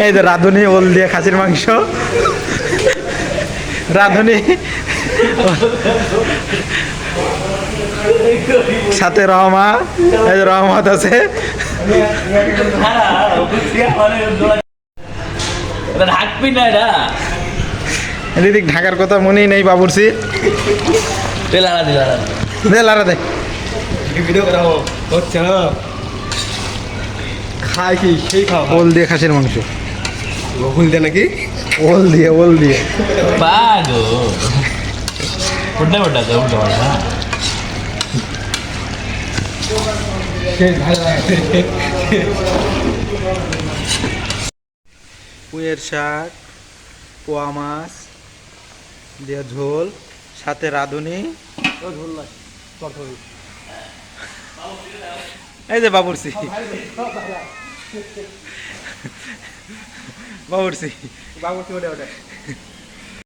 এই যে রাঁধুনি ওল দিয়ে খাসির মাংস, রাঁধুনি সাথে রহমা, এই যে রহমত আছে। ঢাকবি না এটা, এদিক ঢাকার কথা মনেই নেই বাবুর্চি। লাড়া দে লাড়া দে। দে লারা দে। ভিডিও করা হচ্ছে না, খাই কি সেই খাওয়া ওল দিয়ে খাসির মাংস, ভুল দে নাকি ওল দিয়ে, ওল দিয়ে। বাগো উল্টা উল্টা দে, উল্টা উল্টা। পুঁইয়ের শাক, পোয়া মাছ দিয়ে ঝোল, সাথে রাঁধুনি। এই যে বাবুর্চি, বাবুর্চি বাবু কি ওটা